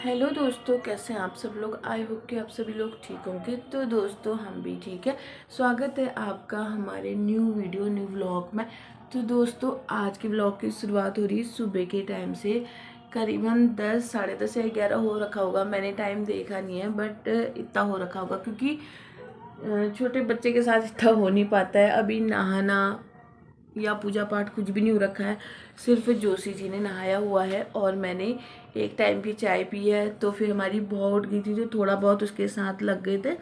Hello दोस्तों, कैसे हैं आप सब लोग। आई होप कि आप सभी लोग ठीक होंगे। तो दोस्तों हम भी ठीक है। स्वागत है आपका हमारे न्यू वीडियो न्यू व्लॉग में। तो दोस्तों आज के व्लॉग की शुरुआत हो रही है सुबह के टाइम से। करीबन 10 साढ़े 10 या 11 हो रखा होगा। मैंने टाइम देखा नहीं है बट इतना हो रखा होगा क्योंकि छोटे बच्चे के साथ इतना हो नहीं पाता है। अभी नहाना या पूजा पाठ कुछ भी नहीं हो रखा है। सिर्फ जोशी जी ने नहाया हुआ है और मैंने एक टाइम की चाय पी है। तो फिर हमारी बहू उठ गई थी तो थोड़ा बहुत उसके साथ लग गए थे।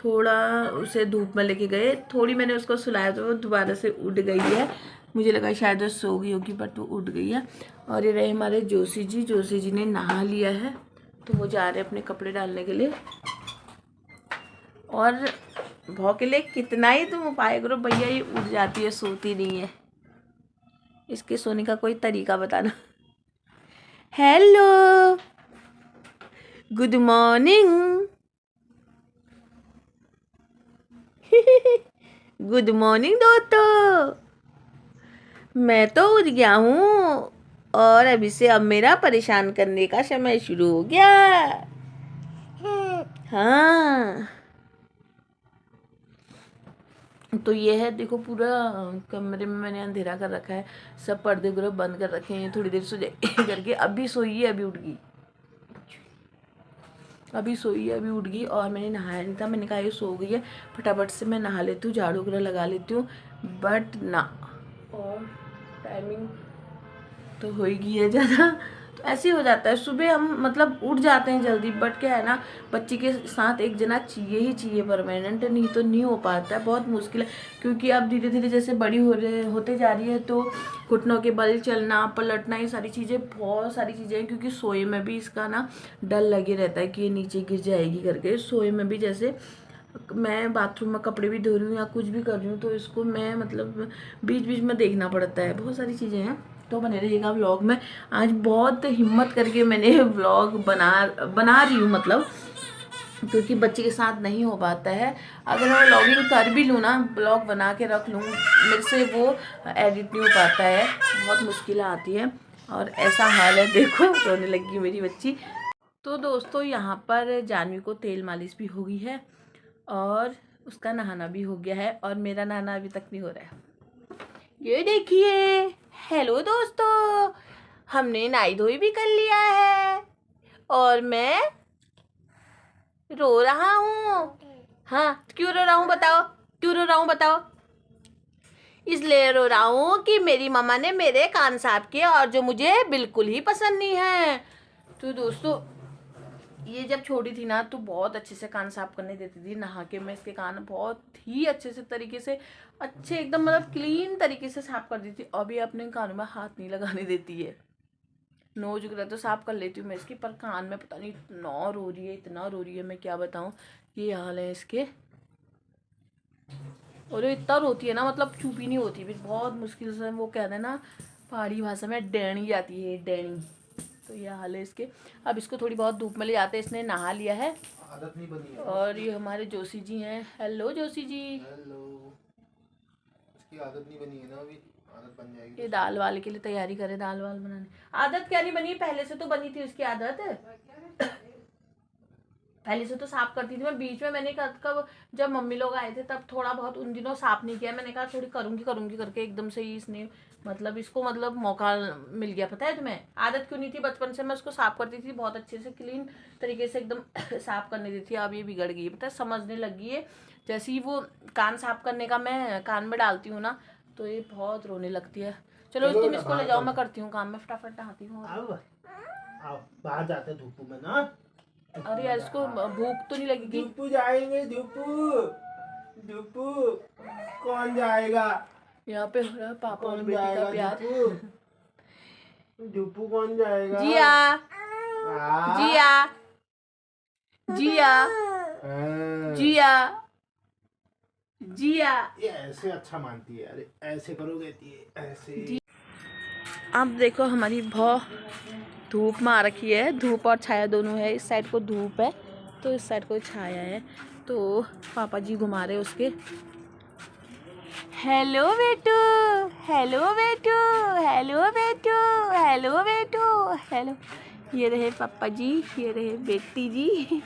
थोड़ा उसे धूप में लेके गए, थोड़ी मैंने उसको सुलाया तो वो दोबारा से उठ गई है। मुझे लगा शायद वो सो गई होगी बट वो उठ गई है। और ये रहे हमारे जोशी जी ने नहा लिया है तो वो जा रहे हैं अपने कपड़े डालने के लिए। और भौ के लिए कितना ही तुम उपाय करो भैया ये उठ जाती है, सोती नहीं है। इसके सोने का कोई तरीका बताना। Hello, good morning. Good morning दोस्तों, मैं तो उठ गया हूँ और अभी से अब मेरा परेशान करने का समय शुरू हो गया। हाँ तो ये है, देखो पूरा कमरे में मैंने अंधेरा कर रखा है, सब पर्दे वगैरह बंद कर रखे हैं। थोड़ी देर सो जाए करके अभी सोई है, अभी उठ गई, अभी सोई है, अभी उठ गई। और मैंने नहाया नहीं था, मैंने कहा ये सो गई है फटाफट से मैं नहा लेती हूँ, झाड़ू वगैरह लगा लेती हूँ। बट ना, और टाइमिंग तो हो ही गई है ज़्यादा। तो ऐसे ही हो जाता है, सुबह हम मतलब उठ जाते हैं जल्दी बट क्या है ना, बच्ची के साथ एक जना चाहिए ही चाहिए परमानेंट, नहीं तो नहीं हो पाता है, बहुत मुश्किल है। क्योंकि अब धीरे धीरे जैसे बड़ी होते जा रही है तो घुटनों के बल चलना पलटना ये सारी चीज़ें, बहुत सारी चीज़ें हैं। क्योंकि सोए में भी इसका ना डर लगे रहता है कि ये नीचे गिर जाएगी करके। सोए में भी जैसे मैं बाथरूम में कपड़े भी धो रही हूँ या कुछ भी कर रही हूँ तो इसको मैं मतलब बीच बीच में देखना पड़ता है, बहुत सारी चीज़ें हैं। तो बने रहिएगा व्लॉग में। आज बहुत हिम्मत करके मैंने व्लॉग बना रही हूँ, मतलब क्योंकि बच्चे के साथ नहीं हो पाता है। अगर मैं व्लॉगिंग कर भी लूँ ना, ब्लॉग बना के रख लूँ, मेरे से वो एडिट नहीं हो पाता है, बहुत मुश्किल आती है। और ऐसा हाल है, देखो रोने लगी मेरी बच्ची। तो दोस्तों यहाँ पर जानवी को तेल मालिश भी हो गई है और उसका नहाना भी हो गया है और मेरा नहाना अभी तक नहीं हो रहा है। ये देखिए, हेलो दोस्तों, हमने नहाई धोई भी कर लिया है और मैं रो रहा हूँ। हाँ, क्यों रो रहा हूँ बताओ, क्यों रो रहा हूँ बताओ। इसलिए रो रहा हूँ कि मेरी मम्मा ने मेरे कान साफ किए और जो मुझे बिल्कुल ही पसंद नहीं है। तो दोस्तों ये जब छोटी थी ना तो बहुत अच्छे से कान साफ करने देती थी, नहा के मैं इसके कान बहुत ही अच्छे से तरीके से अच्छे एकदम मतलब क्लीन तरीके से साफ कर दी थी। अभी अपने कानों में हाथ नहीं लगाने देती है। नोज वगैरह तो साफ कर लेती हूँ मैं इसकी, पर कान में पता नहीं इतना रो रही है, इतना रो रही है, मैं क्या बताऊँ। ये हाल है इसके, और ये इतना रोती है ना, मतलब चुप ही नहीं होती, फिर बहुत मुश्किल से, वो कहते हैं ना पहाड़ी भाषा में डैनी जाती है, डैनी। तो ये हाल है इसके। अब इसको थोड़ी बहुत धूप में ले जाते हैं, इसने नहा लिया है, आदत नहीं बनी है। और ये हमारे जोशी जी हैं। हेलो जोशी जी। हेलो, इसकी आदत नहीं बनी है ना, अभी आदत बन जाएगी। ये दाल वाल के लिए तैयारी करे, दाल वाल बनाने। आदत क्या नहीं बनी, पहले से तो बनी थी उसकी आदत। पहले से तो साफ करती थी मैं, बीच में मैंने कब जब मम्मी लोग आए थे तब थोड़ा बहुत उन दिनों साफ नहीं किया। मैंने कहा थोड़ी करूंगी करके एकदम से ही इसने मतलब इसको मतलब मौका मिल गया। पता है तुम्हें आदत क्यों नहीं थी, बचपन से मैं उसको साफ करती थी बहुत अच्छे से, क्लीन तरीके से एकदम साफ करने दी थी। अब ये बिगड़ गई है, पता है, समझने लगी है। जैसे ही वो कान साफ करने का मैं कान में डालती हूँ ना तो ये बहुत रोने लगती है। चलो तुम इसको ले जाओ, मैं करती हूँ काम, मैं फटाफट नहाती हूँ। बाहर जाते धूप में ना। अरे यार इसको भूख तो नहीं लगेगी। धूपू जाएंगे, धूपू धूपू कौन जाएगा यहाँ पे हो रहा है पापा और बेटी का प्यार। धूपू कौन जाएगा। जिया जिया जिया जिया जिया। ये ऐसे अच्छा मानती है, अरे ऐसे करोगे ऐसे। अब देखो हमारी भौ धूप में आ रखी है, धूप और छाया दोनों है। इस साइड को धूप है तो इस साइड को छाया है, तो पापा जी घुमा रहे उसके। हेलो बेटू, हेलो बेटू, हेलो बेटू, हेलो बेटू, हेलो। ये रहे पापा जी, ये रहे बेटी जी।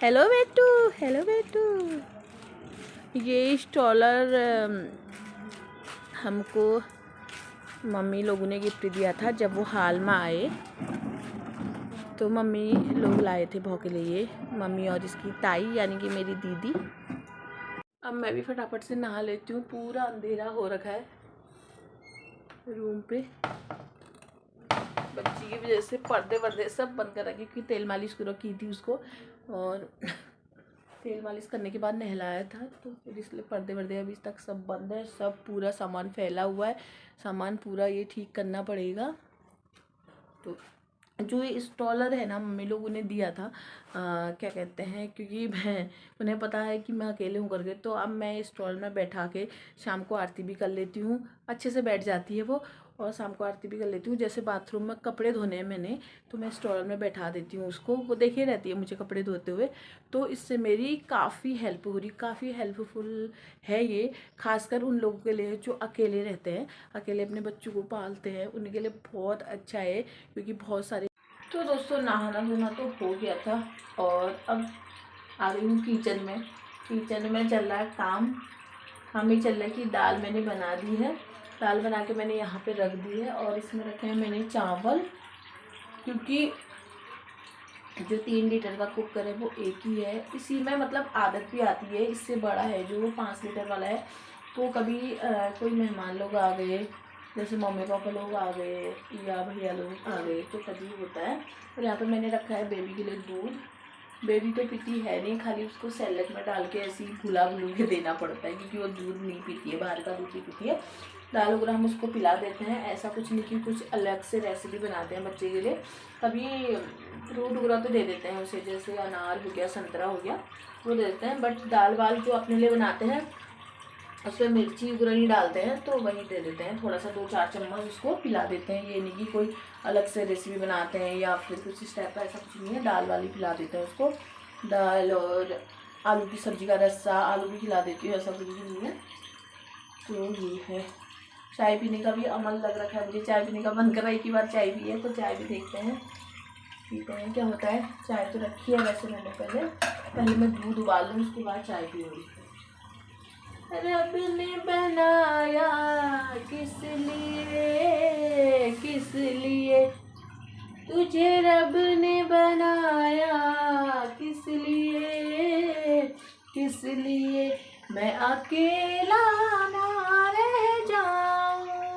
हेलो बेटू, हेलो बेटू। ये स्टॉलर हमको मम्मी लोगों ने गिफ्ट दिया था जब वो हाल में आए, तो मम्मी लोग लाए थे भाव के लिए, मम्मी और इसकी ताई यानी कि मेरी दीदी। अब मैं भी फटाफट से नहा लेती हूँ, पूरा अंधेरा हो रखा है रूम पे। बच्ची की वजह से पर्दे वर्दे सब बंद कर रखे, क्योंकि तेल मालिश की थी उसको, और तेल मालिश करने के बाद नहलाया था, तो फिर इसलिए पर्दे वर्दे अभी तक सब बंद है। सब पूरा सामान फैला हुआ है, सामान पूरा ये ठीक करना पड़ेगा। तो जो ये स्टॉलर है ना, मम्मी लोगों ने दिया था, क्या कहते हैं, क्योंकि मैं उन्हें पता है कि मैं अकेले हूँ करके, तो अब मैं स्टॉल में बैठा के शाम को आरती भी कर लेती हूँ, अच्छे से बैठ जाती है वो, और शाम को आरती भी कर लेती हूँ। जैसे बाथरूम में कपड़े धोने हैं मैंने, तो मैं स्टॉल में बैठा देती हूँ उसको, वो देखे रहती है मुझे कपड़े धोते हुए। तो इससे मेरी काफ़ी हेल्प हो रही, काफ़ी हेल्पफुल है ये, खासकर उन लोगों के लिए जो अकेले रहते हैं, अकेले अपने बच्चों को पालते हैं, उनके लिए बहुत अच्छा है, क्योंकि बहुत सारे। तो दोस्तों नहाना धोना तो हो गया था, और अब आ गई हूँ किचन में। किचन में चल रहा है काम, हमें चल रहा है कि दाल मैंने बना दी है, दाल बना के मैंने यहाँ पे रख दी है, और इसमें रखे हैं मैंने चावल, क्योंकि जो 3 लीटर का कुकर है वो एक ही है, इसी में मतलब आदत भी आती है। इससे बड़ा है जो 5 लीटर वाला है, तो कभी कोई मेहमान लोग आ गए, जैसे मम्मी पापा लोग आ गए या भैया लोग आ गए, तो कभी होता है। और यहाँ पर मैंने रखा है बेबी के लिए दूध। बेबी तो पीती है नहीं, खाली उसको सैलेड में डाल के ऐसे ही घुला घुल के देना पड़ता है, क्योंकि वो दूध नहीं पीती है, बाहर का दूध ही पीती है। दाल वगैरह हम उसको पिला देते हैं, ऐसा कुछ नहीं कि कुछ अलग से रेसिपी बनाते हैं बच्चे के लिए। कभी फ्रूट वगैरह तो दे देते हैं उसे, जैसे अनार हो गया, संतरा हो गया, वो दे देते हैं। बट दाल वाल जो अपने लिए बनाते हैं उसमें मिर्ची वगैरह नहीं डालते हैं, तो वही दे देते हैं, थोड़ा सा 2-4 चम्मच उसको पिला देते हैं। ये नहीं कि कोई अलग से रेसिपी बनाते हैं या फिर कुछ इस टाइप का, ऐसा कुछ नहीं है, दाल वाली पिला देते हैं उसको। दाल और आलू की सब्ज़ी का रस्सा, आलू भी खिला देती हूँ, ऐसा कुछ भी नहीं है। तो ये है, चाय पीने का भी अमल लग रखा है मुझे, चाय पीने का मन कर रहा है, एक ही बार चाय पी है, तो चाय भी देखते हैं, पीते हैं क्या होता है। चाय तो रखी है वैसे मैंने, पहले मैं दूध उबाल लूँ, उसके बाद चाय पीऊँगी। रब ने बनाया किस लिए, किस लिए तुझे रब ने बनाया, किस लिए, किस लिए मैं अकेला ना रह जाऊं,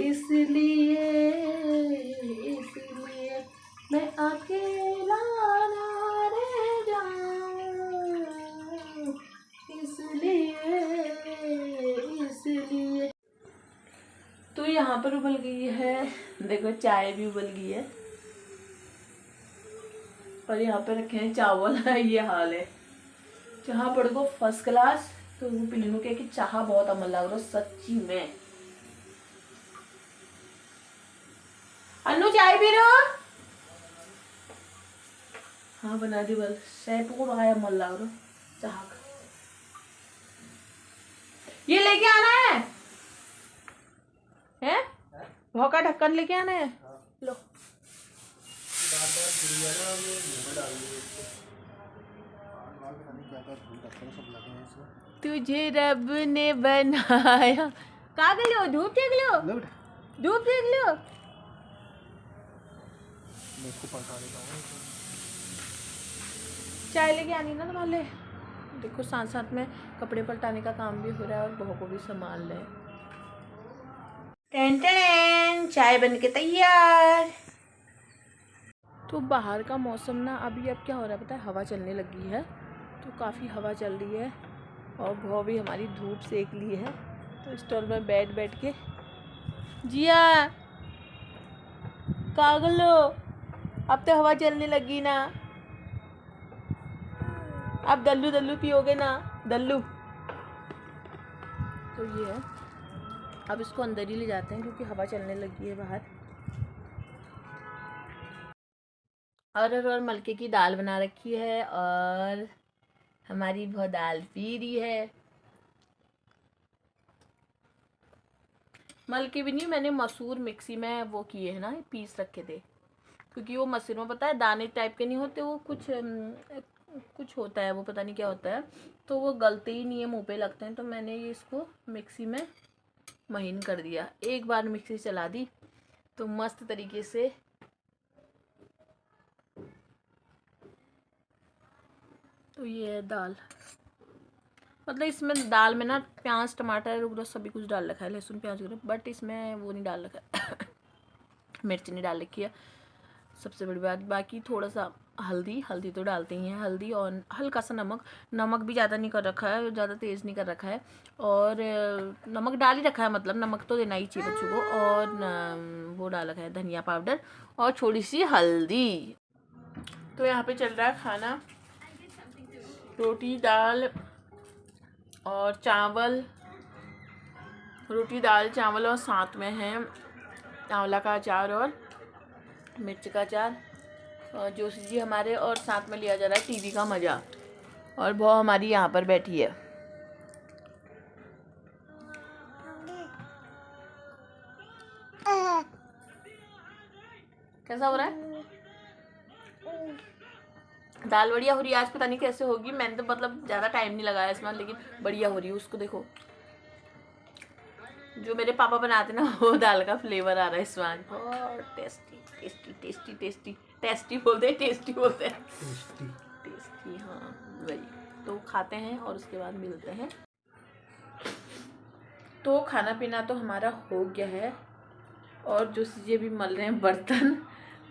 इसलिए, इसलिए मैं अकेला ना रह जाऊं, इसलिए, इसलिए। तो यहाँ पर उबल गई है, देखो चाय भी उबल गई है, और यहाँ पे रखे हैं चावल। ये हाल है, चाह पड़ गो फर्स्ट क्लास। तो वो पिल्लू के कि चाह बहुत अमल लग रहा सच्ची में। अन्नू चाय पी रहे हो? हाँ बना दी, बस सैप को बड़ा अमल लग रहा चाह का। ये लेके आना है भाव का ढक्कन लेके आना है, लो। तुझे रब ने बनाया, कहाँ गए लो? धूप देख लो, धूप देख लो। चाय लेके आनी ना तुम्हारे लिए। देखो साथ साथ में कपड़े पलटाने का काम भी हो रहा है और बहू को भी संभाल रहे हैं। टेन टेन, चाय बन के तैयार। तो बाहर का मौसम ना अभी अब क्या हो रहा है पता है, हवा चलने लगी है, तो काफ़ी हवा चल रही है, और बहू भी हमारी धूप सेक ली है। तो स्टॉल में बैठ बैठ के जिया कागलो, अब तो हवा चलने लगी ना, अब दल्लू दल्लू पियोगे ना, दल्लू। तो ये है, अब इसको अंदर ही ले जाते हैं क्योंकि हवा चलने लगी है बाहर। और मलके की दाल बना रखी है, और हमारी बहुत दाल पी रही है। मल के भी नहीं, मैंने मसूर मिक्सी में वो किए हैं ना, पीस रखे थे, क्योंकि वो मसूर में पता है दाने टाइप के नहीं होते, वो कुछ होता है, वो पता नहीं क्या होता है, तो वो गलते ही नहीं है, मुंह पे लगते हैं। तो मैंने ये इसको मिक्सी में महीन कर दिया, एक बार मिक्सी चला दी तो मस्त तरीके से तो ये है दाल। मतलब इसमें दाल में ना प्याज टमाटर वगैरह सभी कुछ डाल रखा है, लहसुन प्याज वगैरह, बट इसमें वो नहीं डाल रखा है मिर्च नहीं डाल रखी है, सबसे बड़ी बात। बाकी थोड़ा सा हल्दी तो डालते ही हैं, हल्दी और हल्का सा नमक भी ज़्यादा नहीं कर रखा है, ज़्यादा तेज़ नहीं कर रखा है, और नमक डाल ही रखा है, मतलब नमक तो देना ही चाहिए बच्चों को, और वो डाल रखा है धनिया पाउडर और थोड़ी सी हल्दी। तो यहाँ पे चल रहा है खाना, रोटी दाल और चावल, रोटी दाल चावल, और साथ में है आंवला का अचार और मिर्च का अचार, और जोशी जी हमारे, और साथ में लिया जा रहा है टीवी का मज़ा, और वो हमारी यहाँ पर बैठी है। कैसा हो रहा है? दाल बढ़िया हो रही है आज, पता नहीं कैसे होगी, मैंने तो मतलब ज़्यादा टाइम नहीं लगाया इसमें, लेकिन बढ़िया हो रही है। उसको देखो, जो मेरे पापा बनाते ना वो दाल का फ्लेवर आ रहा है इसमें आज, बहुत tasty tasty tasty tasty tasty बोलते हैं, टेस्टी बोलते हैं, टेस्टी हाँ वही। तो खाते हैं और उसके बाद मिलते हैं। तो खाना पीना तो हमारा हो गया है, और जो चीज़ें भी मल रहे हैं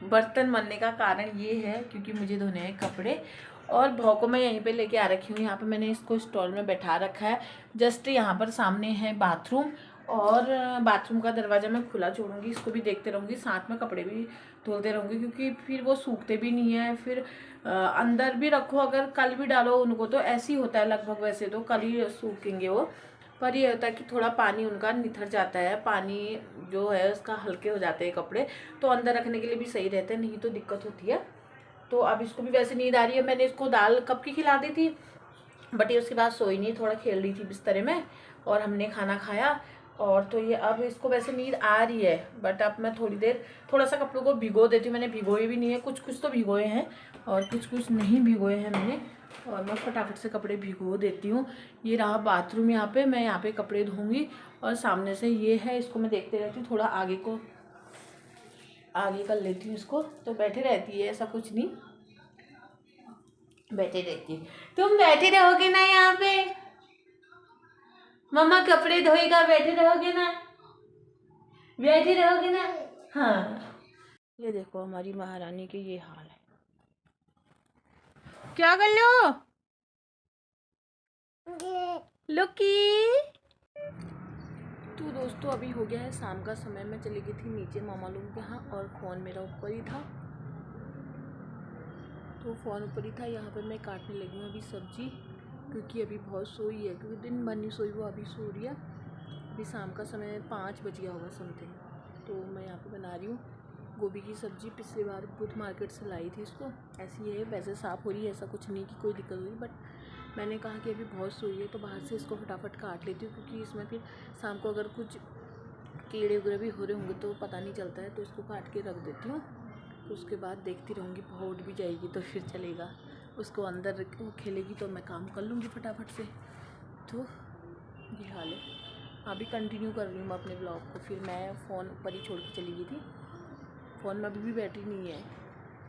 बर्तन मलने का कारण ये है क्योंकि मुझे धोने हैं कपड़े, और भाव को मैं यहीं पे लेके आ रखी हूँ। यहाँ पे मैंने इसको स्टॉल में बैठा रखा है, जस्ट यहाँ पर सामने है बाथरूम, और बाथरूम का दरवाज़ा मैं खुला छोड़ूंगी, इसको भी देखते रहूँगी, साथ में कपड़े भी धुलते रहूँगी, क्योंकि फिर वो सूखते भी नहीं है। फिर अंदर भी रखो, अगर कल भी डालो उनको तो ऐसे ही होता है लगभग, वैसे तो कल ही सूखेंगे वो, पर ये होता है कि थोड़ा पानी उनका निथर जाता है, पानी जो है उसका हल्के हो जाते हैं कपड़े, तो अंदर रखने के लिए भी सही रहते हैं, नहीं तो दिक्कत होती है। तो अब इसको भी वैसे नींद आ रही है, मैंने इसको दाल कब की खिला दी थी, बट ये उसके बाद सोई नहीं, थोड़ा खेल रही थी बिस्तर में, और हमने खाना खाया, और तो ये अब इसको वैसे नींद आ रही है, बट अब मैं थोड़ी देर थोड़ा सा कपड़ों को भिगो देती हूँ। मैंने भिगोए भी नहीं है, कुछ तो भिगोए हैं और कुछ नहीं भिगोए हैं मैंने, और मैं फटाफट से कपड़े भिगो देती हूँ। ये रहा बाथरूम, यहाँ पे मैं यहाँ पे कपड़े धोऊंगी, और सामने से ये है, इसको मैं देखते रहती हूँ, थोड़ा आगे कर लेती हूँ इसको, तो बैठे रहती है, ऐसा कुछ नहीं, बैठे रहती है। तुम बैठे रहोगे ना यहाँ पे, मम्मा कपड़े धोएगा, बैठे रहोगे ना, बैठे रहोगे ना। हाँ, ये देखो हमारी महारानी के ये हाल है। क्या कर लो लुकी। तो दोस्तों अभी हो गया है शाम का समय, मैं चली गई थी नीचे मामा लोगों के यहाँ, और फ़ोन मेरा ऊपर ही था, तो फ़ोन ऊपर ही था। यहाँ पर मैं काटने लगी हूँ अभी सब्जी, क्योंकि अभी बहुत सोई है, क्योंकि दिन भर नहीं सोई, वो अभी सो रही है। अभी शाम का समय 5 बज गया होगा समथिंग, तो मैं यहाँ पे बना रही हूँ गोभी की सब्ज़ी। पिछली बार बुध मार्केट से लाई थी इसको, ऐसी है, वैसे साफ़ हो रही है, ऐसा कुछ नहीं कि कोई दिक्कत हुई, बट मैंने कहा कि अभी बहुत सोई है तो बाहर से इसको फटाफट काट लेती हूँ, क्योंकि इसमें फिर शाम को अगर कुछ कीड़े वगैरह भी हो रहे होंगे तो पता नहीं चलता है, तो इसको काट के रख देती हूँ। तो उसके बाद देखती रहूँगी, भाव उठ भी जाएगी तो फिर चलेगा, उसको अंदर रख के वो खेलेगी तो मैं काम कर लूँगी फटाफट से। तो ये हाल है, अभी कंटिन्यू कर रही हूँ मैं अपने ब्लॉग को। फिर मैं फ़ोन ऊपर ही छोड़ के चली गई थी, फ़ोन में अभी भी बैटरी नहीं है,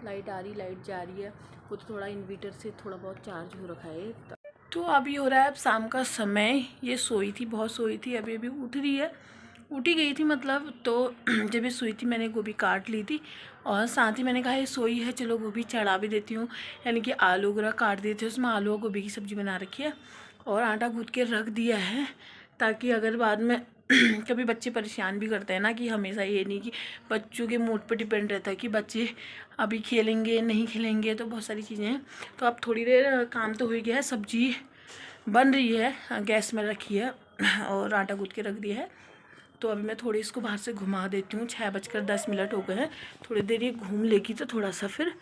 लाइट आ रही लाइट जा रही है, वो तो थोड़ा इन्वर्टर से थोड़ा बहुत चार्ज हो रखा है। तो अभी हो रहा है अब शाम का समय, ये सोई थी, बहुत सोई थी, अभी अभी उठ रही है, उठी गई थी मतलब। तो जब ये सोई थी मैंने गोभी काट ली थी, और साथ ही मैंने कहा ये सोई है, चलो गोभी चढ़ा भी देती हूँ, यानी कि आलू वगैरह काट दिए थे, उसमें आलू और गोभी की सब्ज़ी बना रखी है, और आटा गूँथ के रख दिया है, ताकि अगर बाद में कभी बच्चे परेशान भी करते हैं ना, कि हमेशा ये नहीं कि बच्चों के मूड पे डिपेंड रहता है कि बच्चे अभी खेलेंगे नहीं खेलेंगे, तो बहुत सारी चीज़ें हैं। तो अब थोड़ी देर काम तो हो गया है, सब्जी बन रही है, गैस में रखी है, और आटा गूँथ के रख दिया है। तो अभी मैं थोड़ी इसको बाहर से घुमा देती हूँ, 6:10 हो गए हैं, थोड़ी देर ये घूम लेगी तो थोड़ा सा फिर।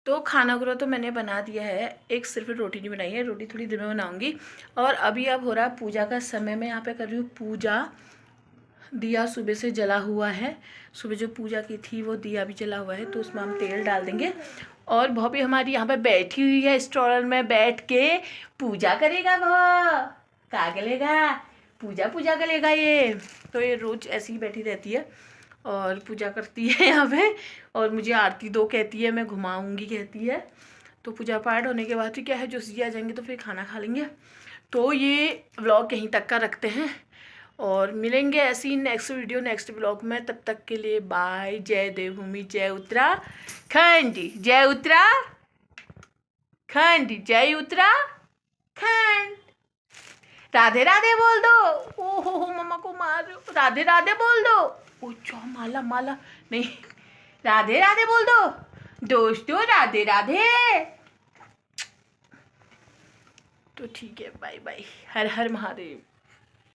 तो खाना वगैरह तो मैंने बना दिया है, एक सिर्फ रोटी नहीं बनाई है, रोटी थोड़ी देर में बनाऊंगी। और अभी अब हो रहा है पूजा का समय, मैं यहाँ पे कर रही हूँ पूजा, दिया सुबह से जला हुआ है, सुबह जो पूजा की थी वो दिया भी जला हुआ है, तो उसमें हम तेल डाल देंगे। और भाभी हमारी यहाँ पे बैठी हुई है स्टॉल में बैठ के पूजा करेगा। क्या करेगा? पूजा करेगा ये। तो ये रोज ऐसी ही बैठी रहती है और पूजा करती है यहाँ पे, और मुझे आरती दो कहती है, मैं घुमाऊंगी कहती है। तो पूजा पाठ होने के बाद फिर क्या है, जो जी आ जाएंगे तो फिर खाना खा लेंगे। तो ये व्लॉग यहीं तक का रखते हैं और मिलेंगे ऐसी नेक्स्ट वीडियो नेक्स्ट व्लॉग में। तब तक के लिए बाय। जय देवभूमि, जय उत्तराखंड, जय उत्तराखंड, जय उत्तराखंड। राधे राधे बोल दो। ओ हो मम्मा को मार रहे हो। राधे राधे बोल दो। ओ चो माला माला नहीं, राधे राधे बोल दो दोस्तों, राधे राधे। तो ठीक है, बाय बाय, हर हर महादेव।